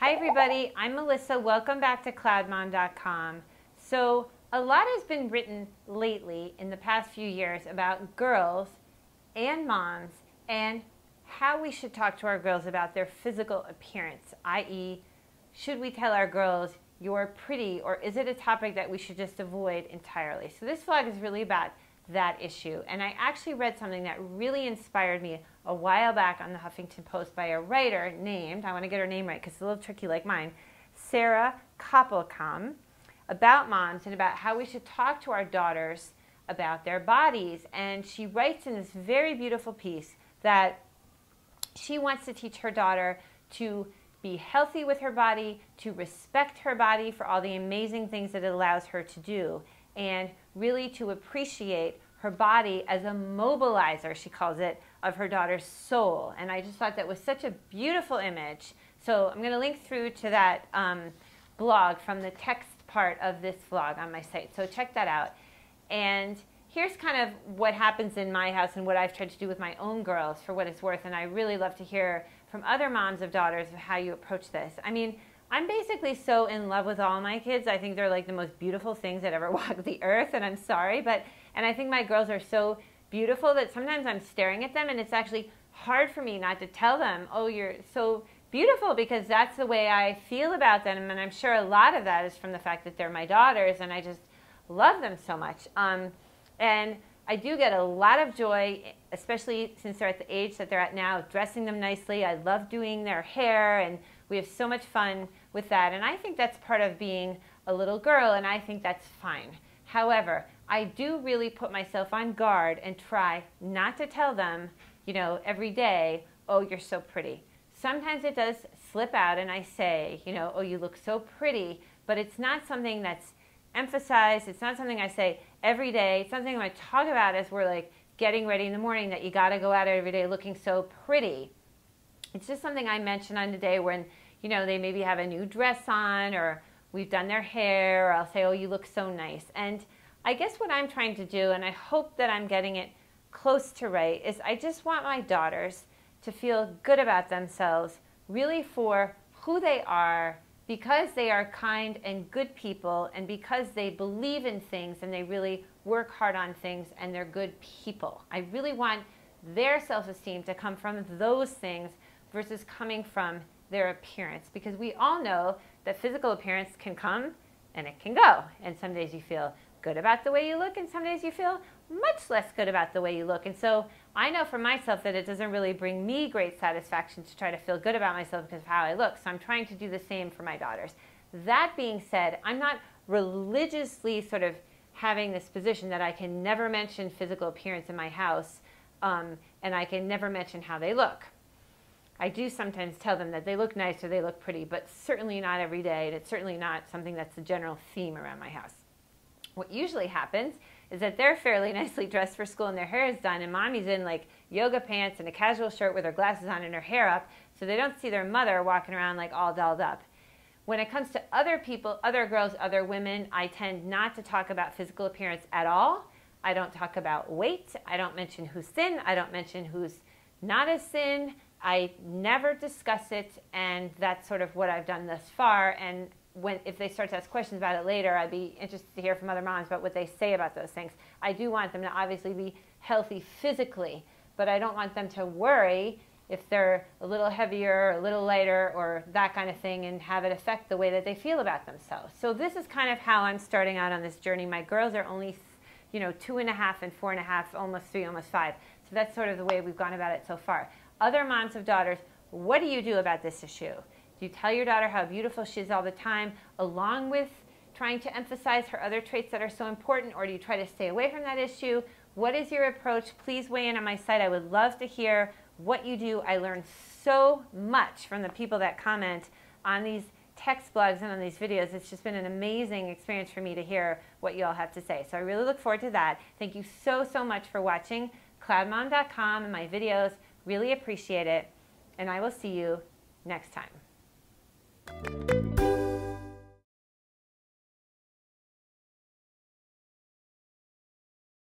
Hi everybody, I'm Melissa. Welcome back to CloudMom.com. So a lot has been written lately in the past few years about girls and moms and how we should talk to our girls about their physical appearance, i.e., should we tell our girls you're pretty, or is it a topic that we should just avoid entirely? So this vlog is really about that issue, and I actually read something that really inspired me a while back on the Huffington Post by a writer named, I want to get her name right because it's a little tricky like mine, Sarah Koppelkamp, about moms and about how we should talk to our daughters about their bodies. And she writes in this very beautiful piece that she wants to teach her daughter to be healthy with her body, to respect her body for all the amazing things that it allows her to do, and really to appreciate her body as a mobilizer, she calls it, of her daughter's soul. And I just thought that was such a beautiful image. So I'm going to link through to that blog from the text part of this vlog on my site. So check that out. And here's kind of what happens in my house and what I've tried to do with my own girls for what it's worth. And I really love to hear from other moms of daughters of how you approach this. I mean, I'm basically so in love with all my kids. I think they're like the most beautiful things that ever walked the earth, and I'm sorry, and I think my girls are so beautiful that sometimes I'm staring at them and it's actually hard for me not to tell them, oh, you're so beautiful, because that's the way I feel about them. And I'm sure a lot of that is from the fact that they're my daughters and I just love them so much. And I do get a lot of joy, especially since they're at the age that they're at now, dressing them nicely. I love doing their hair, and we have so much fun with that. And I think that's part of being a little girl, and I think that's fine. However, I do really put myself on guard and try not to tell them, you know, every day, oh, you're so pretty. Sometimes it does slip out and I say, you know, oh, you look so pretty, but it's not something that's emphasized. It's not something I say every day. It's something I talk about as we're like getting ready in the morning, that you got to go out every day looking so pretty. It's just something I mention on the day when, you know, they maybe have a new dress on, or we've done their hair, or I'll say, oh, you look so nice. And I guess what I'm trying to do, and I hope that I'm getting it close to right, is I just want my daughters to feel good about themselves, really for who they are, because they are kind and good people, and because they believe in things and they really work hard on things and they're good people. I really want their self-esteem to come from those things versus coming from their appearance, because we all know that physical appearance can come and it can go. And some days you feel good about the way you look, and some days you feel much less good about the way you look. And so I know for myself that it doesn't really bring me great satisfaction to try to feel good about myself because of how I look. So I'm trying to do the same for my daughters. That being said, I'm not religiously sort of having this position that I can never mention physical appearance in my house, and I can never mention how they look. I do sometimes tell them that they look nice or they look pretty, but certainly not every day, and it's certainly not something that's the general theme around my house. What usually happens is that they're fairly nicely dressed for school and their hair is done, and mommy's in like yoga pants and a casual shirt with her glasses on and her hair up, so they don't see their mother walking around like all dolled up. When it comes to other people, other girls, other women, I tend not to talk about physical appearance at all. I don't talk about weight. I don't mention who's thin. I don't mention who's not as thin. I never discuss it, and that's sort of what I've done thus far. And if they start to ask questions about it later, I'd be interested to hear from other moms about what they say about those things. I do want them to obviously be healthy physically, but I don't want them to worry if they're a little heavier or a little lighter or that kind of thing, and have it affect the way that they feel about themselves. So this is kind of how I'm starting out on this journey. My girls are only, you know, 2.5 and 4.5, almost 3, almost 5. So that's sort of the way we've gone about it so far. Other moms of daughters, what do you do about this issue? Do you tell your daughter how beautiful she is all the time, along with trying to emphasize her other traits that are so important, or do you try to stay away from that issue? What is your approach? Please weigh in on my site. I would love to hear what you do. I learn so much from the people that comment on these text blogs and on these videos. It's just been an amazing experience for me to hear what you all have to say. So I really look forward to that. Thank you so, so much for watching CloudMom.com and my videos. Really appreciate it. And I will see you next time.